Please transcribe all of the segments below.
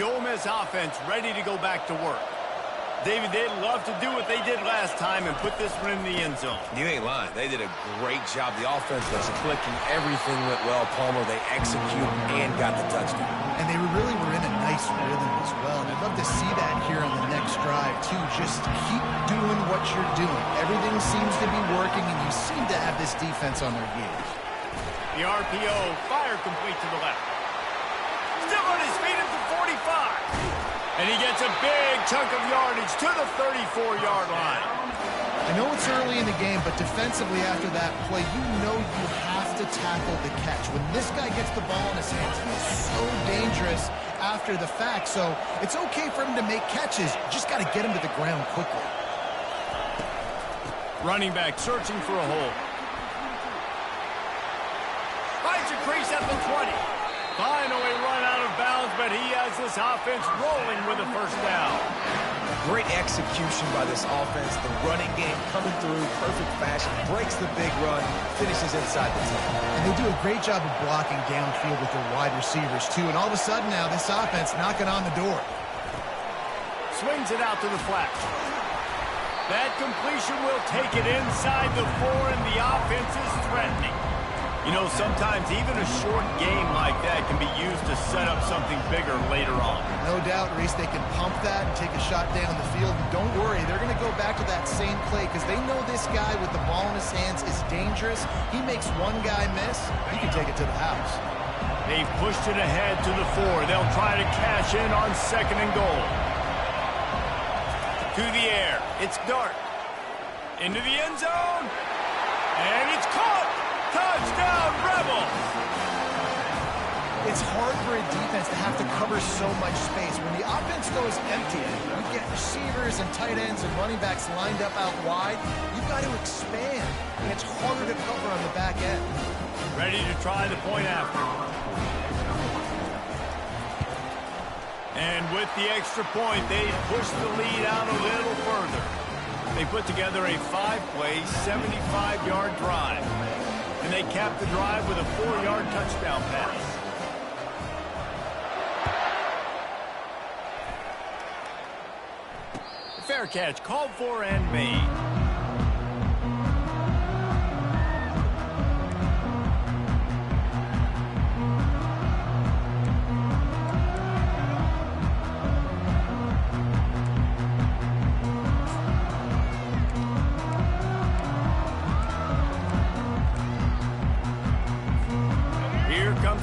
the Ole Miss offense ready to go back to work. David, they'd love to do what they did last time and put this one in the end zone. You ain't lying. They did a great job. The offense was clicking. Everything went well, Palmer. They executed and got the touchdown. And they really were in a nice rhythm as well. And I'd love to see that here on the next drive, too. Just keep doing what you're doing. Everything seems to be working, and you seem to have this defense on their heels. The RPO, fire complete to the left. Still on his feet at the 45. And he gets a big chunk of yardage to the 34-yard line. I know it's early in the game, but defensively after that play, you know you have to tackle the catch. When this guy gets the ball in his hands, he's so dangerous after the fact. So it's okay for him to make catches. Just got to get him to the ground quickly. Running back searching for a hole. Finds a crease at the 20. Finally run out of bounds, but he has this offense rolling with a first down. Great execution by this offense. The running game coming through, perfect fashion, breaks the big run, finishes inside the 10. And they do a great job of blocking downfield with their wide receivers, too. And all of a sudden now, this offense knocking on the door. Swings it out to the flat. That completion will take it inside the 4, and the offense is threatening. You know, sometimes even a short game like that can be used to set up something bigger later on. No doubt, Reese, they can pump that and take a shot down the field. And don't worry, they're going to go back to that same play because they know this guy with the ball in his hands is dangerous. He makes one guy miss, he can take it to the house. They've pushed it ahead to the 4. They'll try to cash in on 2nd and goal. To the air. It's Dart. Into the end zone. And it's caught. Touchdown, Rebels! It's hard for a defense to have to cover so much space. When the offense goes empty, you get receivers and tight ends and running backs lined up out wide. You've got to expand, and it's harder to cover on the back end. Ready to try the point after. And with the extra point, they push the lead out a little further. They put together a 5-play, 75-yard drive. And they cap the drive with a 4-yard touchdown pass. Fair catch called for and made.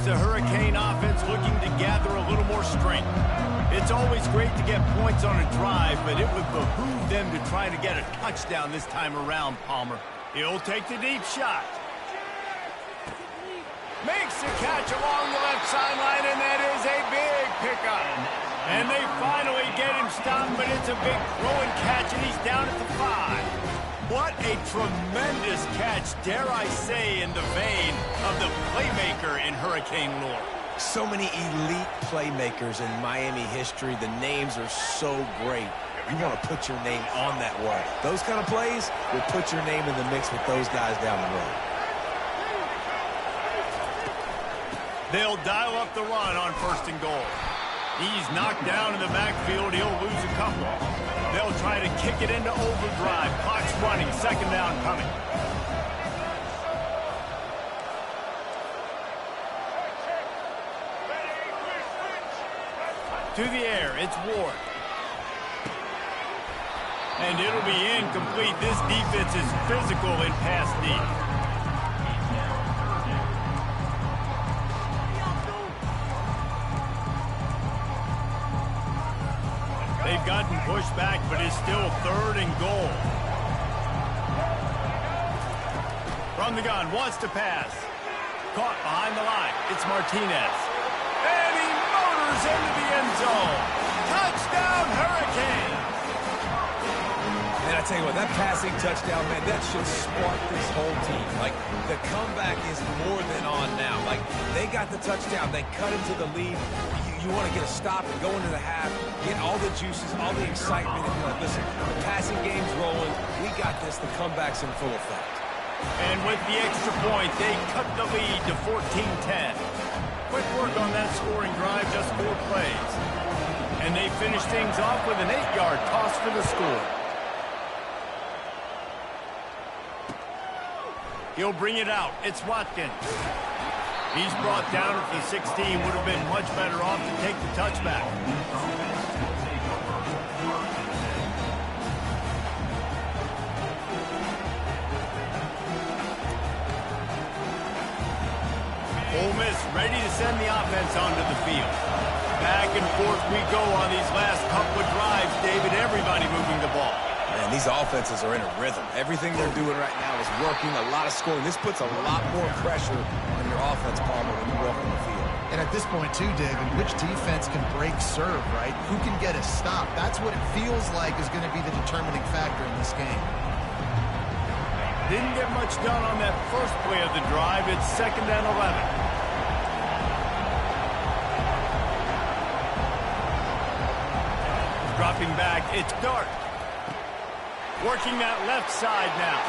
The Hurricane offense looking to gather a little more strength. It's always great to get points on a drive, but it would behoove them to try to get a touchdown this time around, Palmer. He'll take the deep shot. Makes the catch along the left sideline, and that is a big pickup. And they finally get him stopped, but it's a big throwing catch, and he's down at the 5. What a tremendous catch, dare I say, in the vein of the playmaker in Hurricane lore. So many elite playmakers in Miami history. The names are so great. You want to put your name on that word. Those kind of plays will put your name in the mix with those guys down the road. They'll dial up the run on 1st and goal. He's knocked down in the backfield. He'll lose a couple. They'll try to kick it into overdrive. Clock's running. 2nd down coming. To the air. It's Ward. And it'll be incomplete. This defense is physical in pass deep. They've gotten pushed back, but it's still 3rd and goal. From the gun, wants to pass. Caught behind the line. It's Martinez. And he motors into the end zone. Touchdown, Hurricane! And I tell you what, that passing touchdown, man, that should spark this whole team. Like, the comeback is more than on now. Like, they got the touchdown. They cut into the lead. You want to get a stop and go into the half, get all the juices, all the excitement, and be like, listen, the passing game's rolling. We got this. The comeback's in full effect. And with the extra point, they cut the lead to 14-10. Quick work on that scoring drive, just 4 plays. And they finish things off with an 8-yard toss for the score. He'll bring it out. It's Watkins. He's brought down at the 16. Would have been much better off to take the touchback. Ole Miss ready to send the offense onto the field. Back and forth we go on these last couple of drives, David. Everybody moving the ball. Man, these offenses are in a rhythm. Everything they're doing right now is working, a lot of scoring. This puts a lot more pressure on your offense, Palmer, when you walk on the field. And at this point, too, David, which defense can break serve, right? Who can get a stop? That's what it feels like is going to be the determining factor in this game. Didn't get much done on that first play of the drive. It's 2nd and 11. Dropping back, it's Dart. Working that left side now.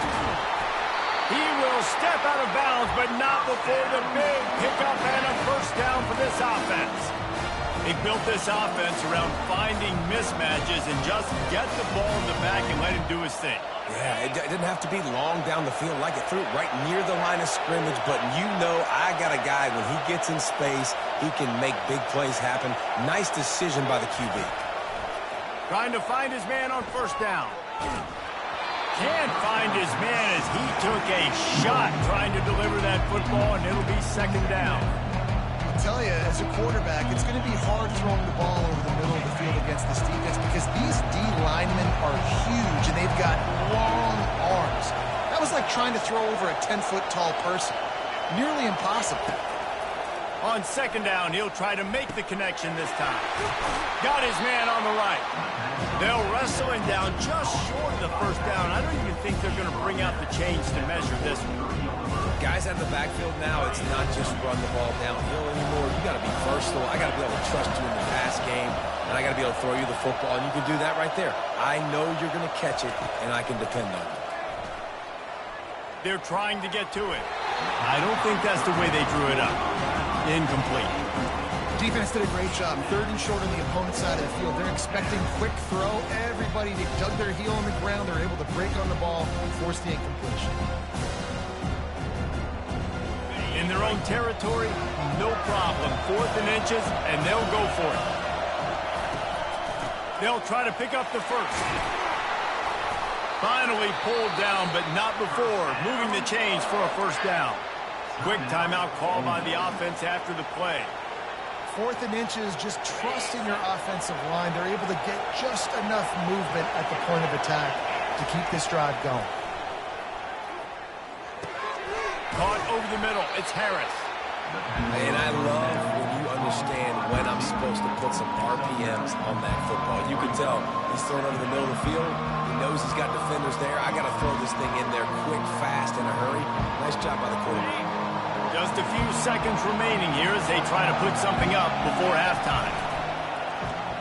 He will step out of bounds, but not before the big pickup and a first down for this offense. They built this offense around finding mismatches and just get the ball in the back and let him do his thing. Yeah, it didn't have to be long down the field. Like it threw it right near the line of scrimmage, but you know I got a guy, when he gets in space, he can make big plays happen. Nice decision by the QB. Trying to find his man on first down. Can't find his man as he took a shot trying to deliver that football, and it'll be 2nd down. I'll tell you, as a quarterback, it's going to be hard throwing the ball over the middle of the field against this defense because these D linemen are huge, and they've got long arms. That was like trying to throw over a 10-foot tall person. Nearly impossible. On 2nd down, he'll try to make the connection this time. Got his man on the right. They'll wrestle him down just short of the first down. I don't even think they're going to bring out the chains to measure this one. Guys out of the backfield now, it's not just run the ball downhill anymore. You got to be versatile. I got to be able to trust you in the pass game, and I got to be able to throw you the football, and you can do that right there. I know you're going to catch it, and I can depend on you. They're trying to get to it. I don't think that's the way they drew it up. Incomplete. Defense did a great job. 3rd and short on the opponent's side of the field. They're expecting quick throw. Everybody, they dug their heel on the ground. They're able to break on the ball and force the incompletion. In their own territory, no problem. 4th and inches, and they'll go for it. They'll try to pick up the first. Finally pulled down, but not before. Moving the chains for a first down. Quick timeout call by the offense after the play. 4th and inches, just trusting your offensive line. They're able to get just enough movement at the point of attack to keep this drive going. Caught over the middle. It's Harris. And I love when you understand when I'm supposed to put some RPMs on that football. You can tell he's throwing over the middle of the field. He knows he's got defenders there. I got to throw this thing in there quick, fast, in a hurry. Nice job by the quarterback. Just a few seconds remaining here as they try to put something up before halftime.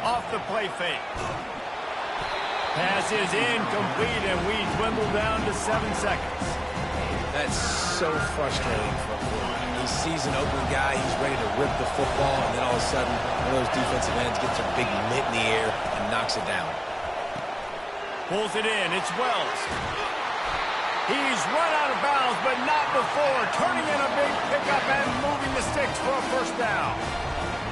Off the play fake. Pass is incomplete, and we dwindle down to 7 seconds. That's so frustrating for a quarterback. He sees an open guy, he's ready to rip the football, and then all of a sudden, one of those defensive ends gets a big mitt in the air and knocks it down. Pulls it in. It's Wells. He's run out of bounds, but not before. Turning in a big pickup and moving the sticks for a first down.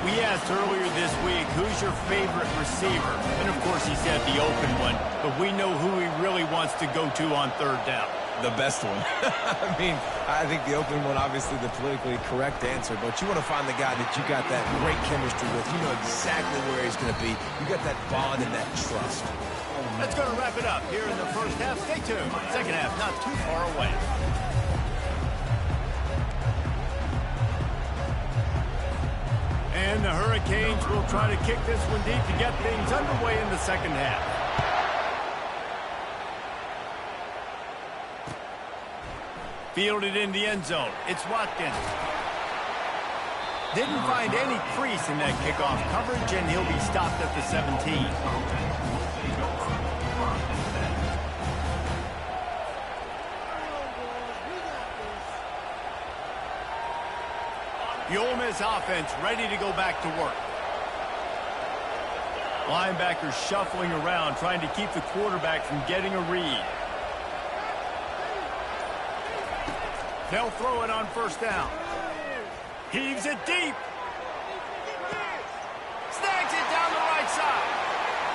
We asked earlier this week, who's your favorite receiver? And, of course, he said the open one, but we know who he really wants to go to on 3rd down. The best one. I mean, I think the open one, obviously the politically correct answer, but you want to find the guy that you got that great chemistry with. You know exactly where he's going to be. You got that bond and that trust. That's going to wrap it up here in the first half. Stay tuned. 2nd half, not too far away. And the Hurricanes will try to kick this one deep to get things underway in the 2nd half. Fielded in the end zone. It's Watkins. Didn't find any crease in that kickoff coverage, and he'll be stopped at the 17. The Ole Miss offense ready to go back to work. Linebackers shuffling around, trying to keep the quarterback from getting a read. They'll throw it on first down. Heaves it deep. Snags it down the right side.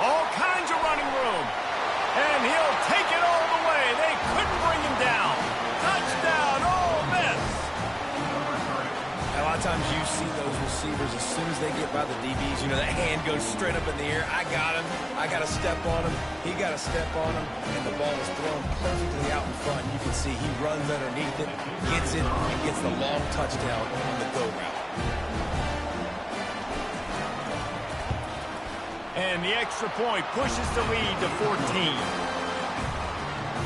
All kinds of running room. And he'll take it all the way. They couldn't bring him down. Touchdown, Ole Miss. A lot of times you see those receivers, as soon as they get by the DBs, you know, that hand goes straight up in the air. I got him. I got to step on him. He got to step on him. And the ball is thrown perfectly out in front. You can see he runs underneath it, gets it, and gets the long touchdown on the go route. And the extra point pushes the lead to 14.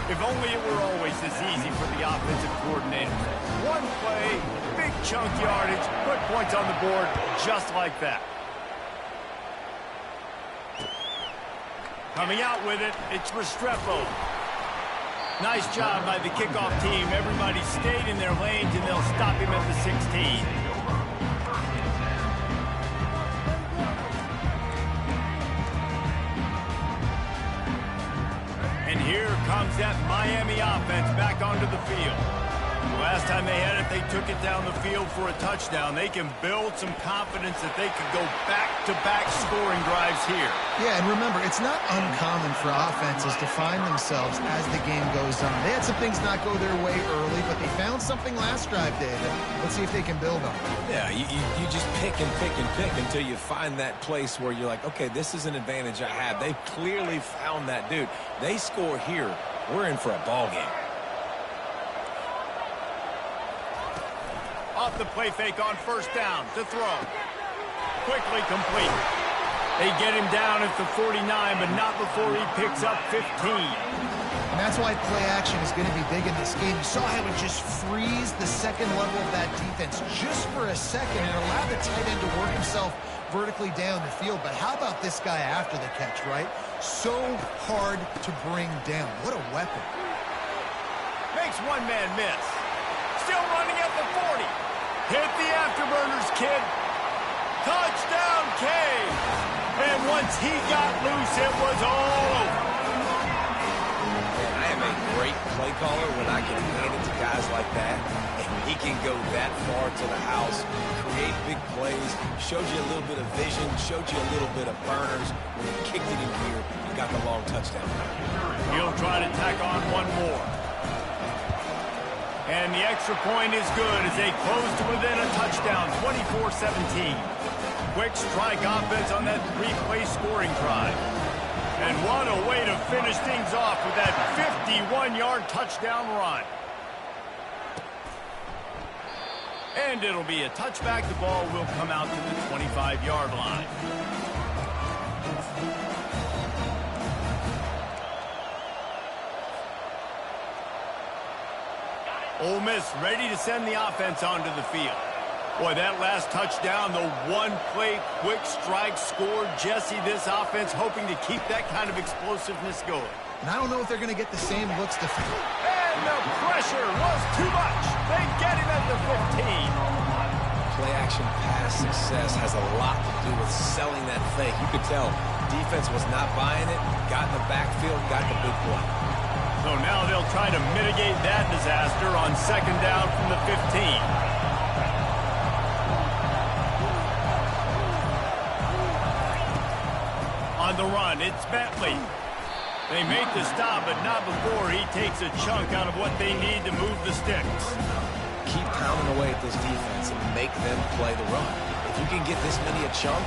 If only it were always this easy for the offensive coordinator. One play, big chunk yardage, put points on the board just like that. Coming out with it, it's Restrepo. Nice job by the kickoff team. Everybody stayed in their lanes, and they'll stop him at the 16. And here comes that Miami offense back onto the field. Last time they had it, they took it down the field for a touchdown. They can build some confidence that they could go back-to-back scoring drives here. Yeah, and remember, it's not uncommon for offenses to find themselves as the game goes on. They had some things not go their way early, but they found something last drive, David. Let's see if they can build on it. Yeah, you just pick and pick and pick until you find that place where you're like, okay, this is an advantage I have. They clearly found that, dude. They score here, we're in for a ball game. Off the play fake on first down to throw. Quickly complete. They get him down at the 49, but not before he picks up 15. And that's why play action is going to be big in this game. You saw how it just frees the second level of that defense just for a second and allowed the tight end to work himself vertically down the field. But how about this guy after the catch, right? So hard to bring down. What a weapon. Makes one man miss. Still running at the 40. Hit the afterburners, kid. Touchdown, Cade. And once he got loose, it was all over. I am a great play caller when I can hand it to guys like that. And he can go that far to the house, create big plays, showed you a little bit of vision, showed you a little bit of burners. When he kicked it in here, he got the long touchdown. He'll try to tack on one more. And the extra point is good as they close to within a touchdown, 24-17. Quick strike offense on that three-play scoring drive. And what a way to finish things off with that 51-yard touchdown run. And it'll be a touchback. The ball will come out to the 25-yard line. Ole Miss ready to send the offense onto the field. Boy, that last touchdown, the one-play quick strike score. Jesse, this offense hoping to keep that kind of explosiveness going. And I don't know if they're going to get the same looks to... And the pressure was too much. They get him at the 15. Play-action pass success has a lot to do with selling that fake. You could tell defense was not buying it, got in the backfield, got the big play. So now they'll try to mitigate that disaster on second down from the 15. On the run, it's Bentley. They make the stop, but not before he takes a chunk out of what they need to move the sticks. Keep pounding away at this defense and make them play the run. If you can get this many a chunk,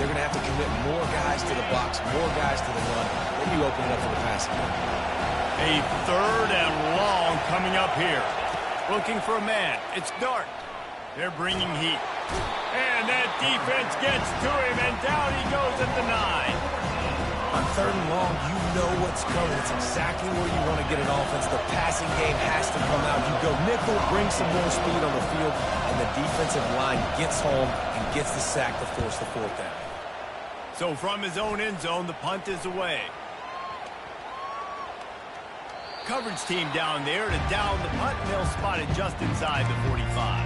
they're going to have to commit more guys to the box, more guys to the run. Then you open it up for the passing game. A third and long coming up here. Looking for a man. It's Dart. They're bringing heat. And that defense gets to him, and down he goes at the 9. On third and long, you know what's coming. It's exactly where you want to get an offense. The passing game has to come out. You go nickel, bring some more speed on the field, and the defensive line gets home and gets the sack to force the fourth down. So from his own end zone, the punt is away. Coverage team down there to down the punt, and they'll spot it just inside the 45.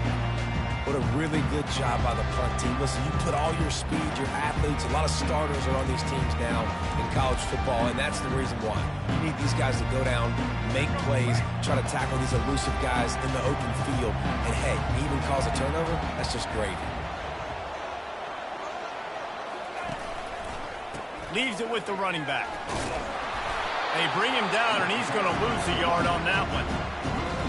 What a really good job by the punt team. Listen, you put all your speed, your athletes, a lot of starters are on these teams now in college football, and that's the reason why. You need these guys to go down, make plays, try to tackle these elusive guys in the open field, and hey, even cause a turnover, that's just gravy. Leaves it with the running back. They bring him down, and he's going to lose a yard on that one.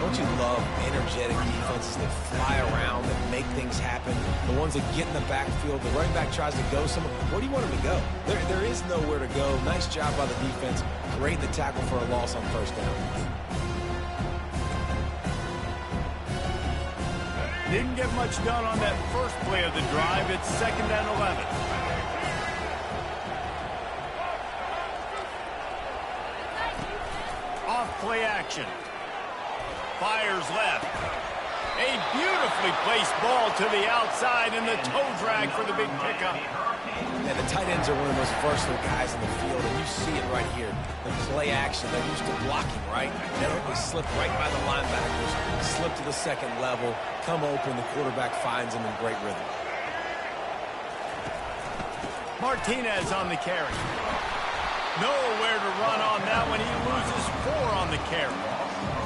Don't you love energetic defenses that fly around, that make things happen? The ones that get in the backfield, the running back tries to go somewhere. Where do you want him to go? There is nowhere to go. Nice job by the defense. Great the tackle for a loss on first down. Didn't get much done on that first play of the drive. It's 2nd and 11. Off-play action. Fires left. A beautifully placed ball to the outside, and the toe drag for the big pickup. And the tight ends are one of the most versatile guys in the field, and you see it right here. The play action, they're used to blocking, right? They slip right by the linebackers, slip to the second level, come open, the quarterback finds them in great rhythm. Martinez on the carry. Nowhere to run on that one. He loses 4 on the carry.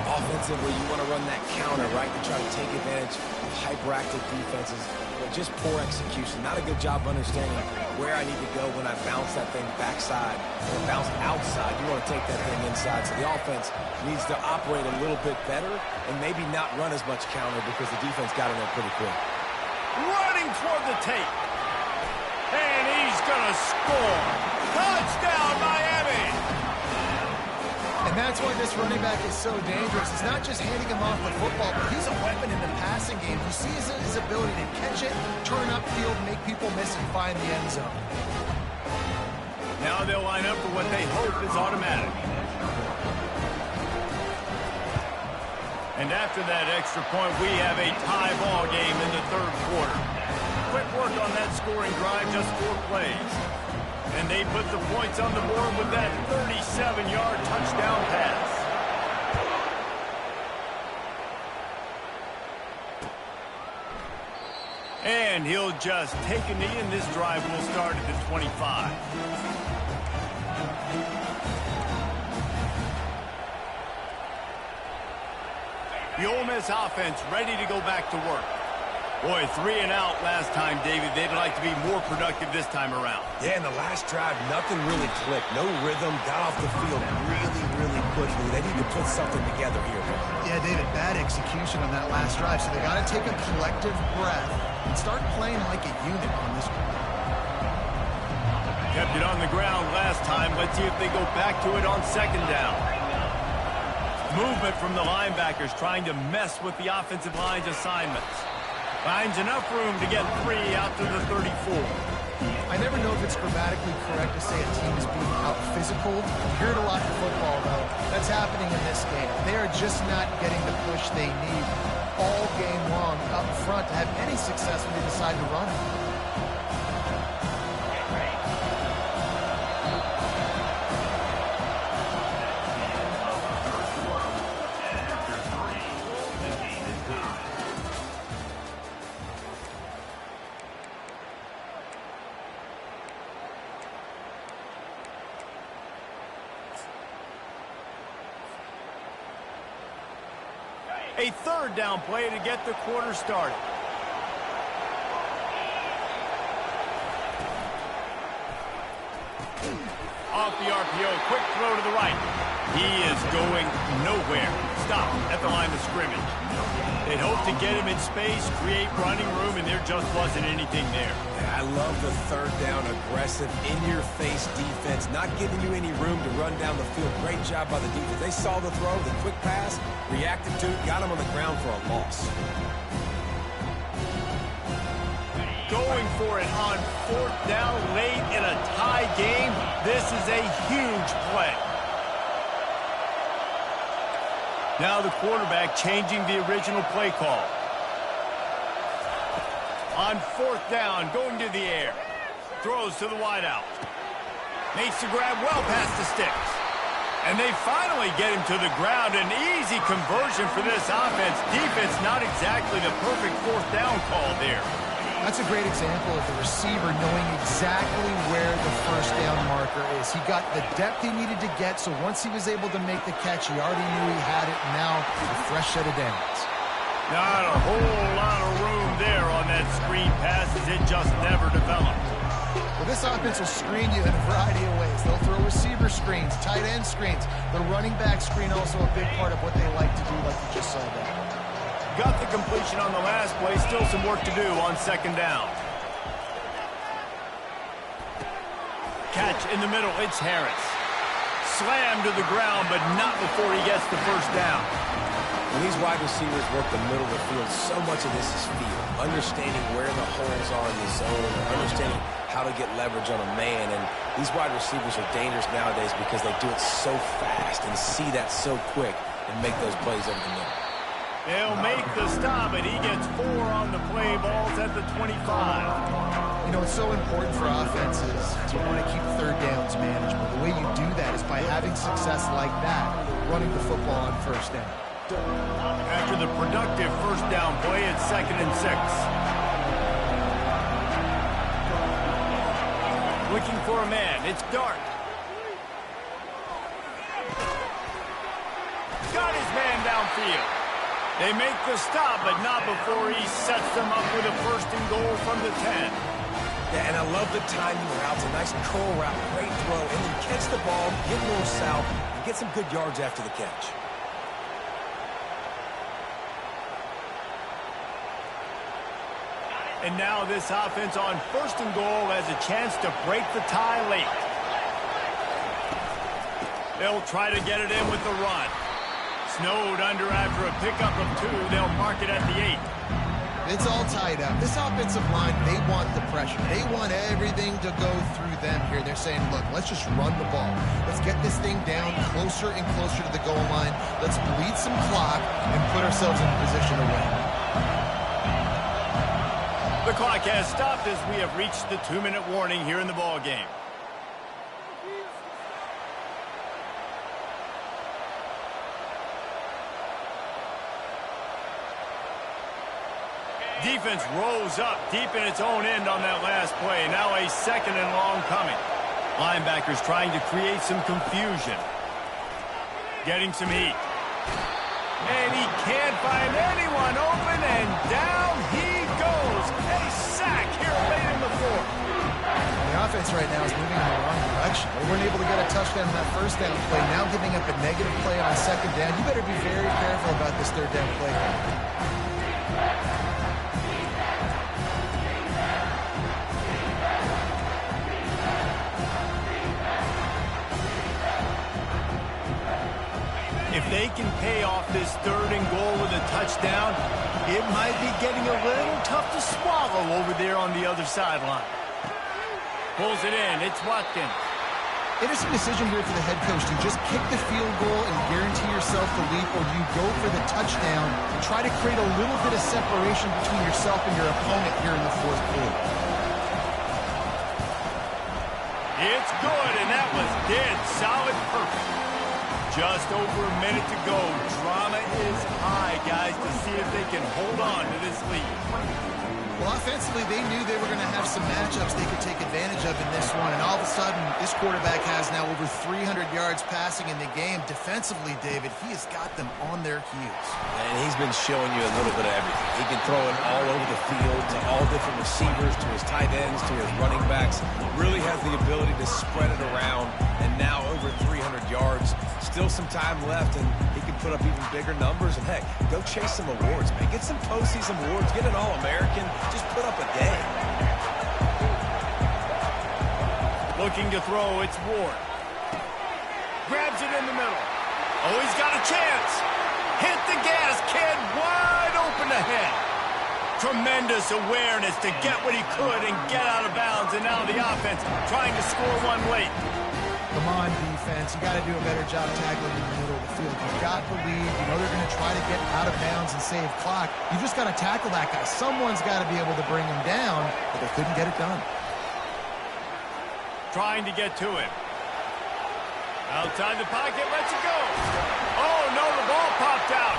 Offensively, you want to run that counter, right? You try to take advantage of hyperactive defenses, but just poor execution. Not a good job understanding where I need to go when I bounce that thing backside or bounce outside. You want to take that thing inside. So the offense needs to operate a little bit better and maybe not run as much counter because the defense got in there pretty quick. Running toward the tape. And he's going to score. Touchdown, Miami! And that's why this running back is so dangerous. It's not just handing him off the football, but he's a weapon in the passing game. You see his ability to catch it, turn upfield, make people miss, and find the end zone. Now they'll line up for what they hope is automatic. And after that extra point, we have a tie ball game in the 3rd quarter. Quick work on that scoring drive, just 4 plays. And they put the points on the board with that 37-yard touchdown pass. And he'll just take a knee, and this drive will start at the 25. The Ole Miss offense ready to go back to work. Boy, 3 and out last time, David. They'd like to be more productive this time around. Yeah, in the last drive, nothing really clicked. No rhythm, got off the field really quickly. They need to put something together here. Yeah, David, bad execution on that last drive, so they got to take a collective breath and start playing like a unit on this one. Kept it on the ground last time. Let's see if they go back to it on 2nd down. Movement from the linebackers trying to mess with the offensive line's assignments. Finds enough room to get 3 out to the 34. I never know if it's grammatically correct to say a team is being out-physical. You hear it a lot in football, though. That's happening in this game. They are just not getting the push they need all game long up front to have any success when they decide to run it. A 3rd down play to get the quarter started. Off the RPO, quick throw to the right. He is going nowhere. Stop at the line of scrimmage. They'd hope to get him in space, create running room, and there just wasn't anything there. I love the 3rd down, aggressive, in-your-face defense, not giving you any room to run down the field. Great job by the defense. They saw the throw, the quick pass, reacted to it, got him on the ground for a loss. Going for it on 4th down late in a tie game. This is a huge play. Now the quarterback changing the original play call. On 4th down, going to the air. Throws to the wideout. Makes the grab well past the sticks. And they finally get him to the ground. An easy conversion for this offense. Defense, not exactly the perfect fourth down call there. That's a great example of the receiver knowing exactly where the first down marker is. He got the depth he needed to get, so once he was able to make the catch, he already knew he had it. Now, a fresh set of downs. Not a whole lot of room there on that screen pass as it just never developed. Well, this offense will screen you in a variety of ways. They'll throw receiver screens, tight end screens. The running back screen also a big part of what they like to do, like you just saw there. Got the completion on the last play. Still some work to do on second down. Catch in the middle. It's Harris. Slammed to the ground, but not before he gets the first down. When these wide receivers work the middle of the field, so much of this is feel. Understanding where the holes are in the zone, understanding how to get leverage on a man. And these wide receivers are dangerous nowadays because they do it so fast and see that so quick and make those plays over the middle. They'll make the stop, and he gets 4 on the play. Ball's at the 25. You know, it's so important for offenses to want to keep third downs manageable. The way you do that is by having success like that, running the football on first down. After the productive first down play, it's 2nd and 6. Looking for a man. It's Dart. Got his man downfield. They make the stop, but not before he sets them up with a 1st and goal from the 10. Yeah, and I love the timing routes. A nice curl route, great throw, and then catch the ball, get more south, and get some good yards after the catch. And now this offense on 1st and goal has a chance to break the tie late. They'll try to get it in with the run. Snowed under after a pickup of 2. They'll mark it at the 8. It's all tied up. This offensive line, they want the pressure. They want everything to go through them here. They're saying, look, let's just run the ball. Let's get this thing down closer and closer to the goal line. Let's bleed some clock and put ourselves in a position to win. The clock has stopped as we have reached the 2-minute warning here in the ball game. Defense rose up deep in its own end on that last play. Now a 2nd and long coming. Linebackers trying to create some confusion. Getting some heat. And he can't find anyone open, and down he goes. A sack here late in the 4th. The offense right now is moving in the wrong direction. They weren't able to get a touchdown on that first down play. Now giving up a negative play on second down. You better be very careful about this third down play. If they can pay off this 3rd and goal with a touchdown, it might be getting a little tough to swallow over there on the other sideline. Pulls it in. It's Watkins. Interesting decision here for the head coach. Do you just kick the field goal and guarantee yourself the lead, or do you go for the touchdown and try to create a little bit of separation between yourself and your opponent here in the 4th quarter? It's good, and that was dead solid perfect. Just over a minute to go. Drama is high, guys, to see if they can hold on to this lead. Well, offensively, they knew they were going to have some matchups they could take advantage of in this one, and all of a sudden, this quarterback has now over 300 yards passing in the game. Defensively, David, he has got them on their heels. And he's been showing you a little bit of everything. He can throw it all over the field to all different receivers, to his tight ends, to his running backs. Really has the ability to spread it around, and now over 300 yards. Still some time left, and he can put up even bigger numbers. And, heck, go chase some awards, man. Get some postseason awards. Get an All-American. Just put up a day. Looking to throw, it's Ward. Grabs it in the middle. Oh, he's got a chance. Hit the gas, kid. Wide open ahead. Tremendous awareness to get what he could and get out of bounds. And now the offense trying to score one late. Come on, defense. You got to do a better job tackling in the middle of the field. You've got the lead. You know they're going to try to get out of bounds and save clock. You just got to tackle that guy. Someone's got to be able to bring him down, but they couldn't get it done. Trying to get to him. Outside the pocket, lets it go. Oh, no, the ball popped out.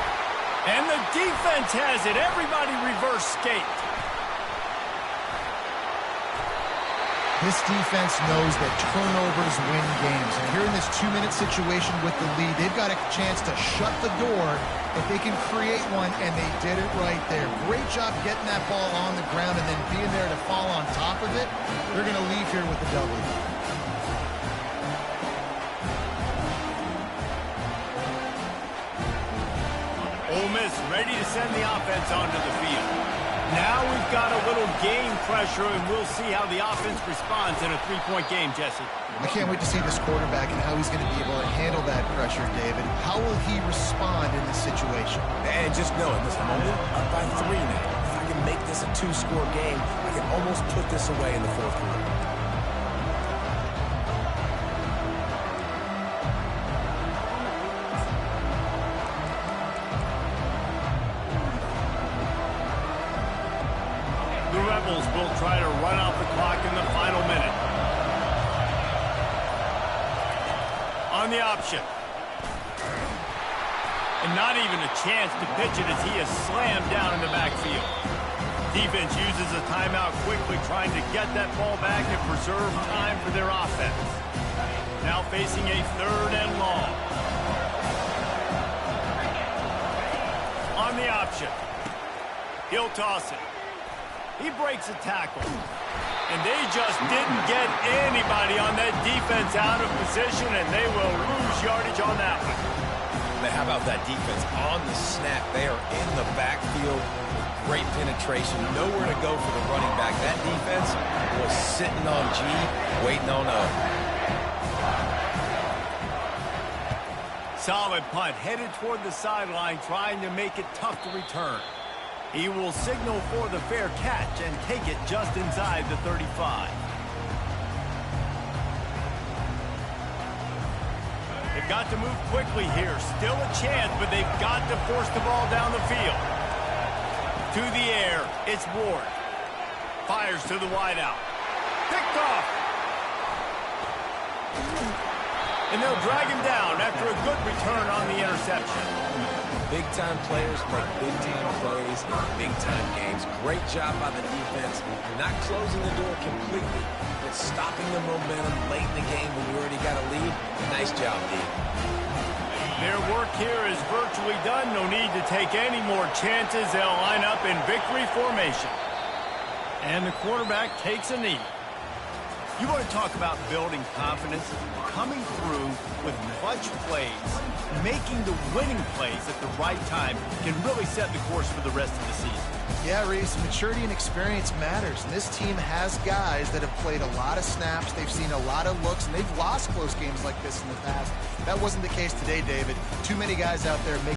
And the defense has it. Everybody reverse skate. This defense knows that turnovers win games. And here in this 2-minute situation with the lead, they've got a chance to shut the door if they can create one, and they did it right there. Great job getting that ball on the ground and then being there to fall on top of it. They're going to leave here with a W. Ole Miss ready to send the offense onto the field. Now we've got a little game pressure, and we'll see how the offense responds in a 3-point game, Jesse. I can't wait to see this quarterback and how he's going to be able to handle that pressure, David. How will he respond in this situation? And just knowing, listen, I'm only up by 3 now. If I can make this a 2-score game, I can almost put this away in the fourth quarter. The Rebels will try to run out the clock in the final minute. On the option. And not even a chance to pitch it as he is slammed down in the backfield. Defense uses a timeout quickly, trying to get that ball back and preserve time for their offense. Now facing a 3rd and long. On the option. He'll toss it. He breaks a tackle. And they just didn't get anybody on that defense out of position, and they will lose yardage on that one. Man, how about that defense on the snap? They are in the backfield with great penetration. Nowhere to go for the running back. That defense was sitting on G, waiting on O. Solid punt, headed toward the sideline, trying to make it tough to return. He will signal for the fair catch and take it just inside the 35. They've got to move quickly here. Still a chance, but they've got to force the ball down the field. To the air, it's Ward. Fires to the wideout. Picked off. And they'll drag him down after a good return on the interception. Big-time players make big-time plays in big-time games. Great job by the defense. Not closing the door completely, but stopping the momentum late in the game when you already got a lead. Nice job, D. Their work here is virtually done. No need to take any more chances. They'll line up in victory formation. And the quarterback takes a knee. You want to talk about building confidence? Coming through with clutch plays, making the winning plays at the right time can really set the course for the rest of the season. Yeah, Reese, maturity and experience matters. And this team has guys that have played a lot of snaps. They've seen a lot of looks, and they've lost close games like this in the past. That wasn't the case today, David. Too many guys out there making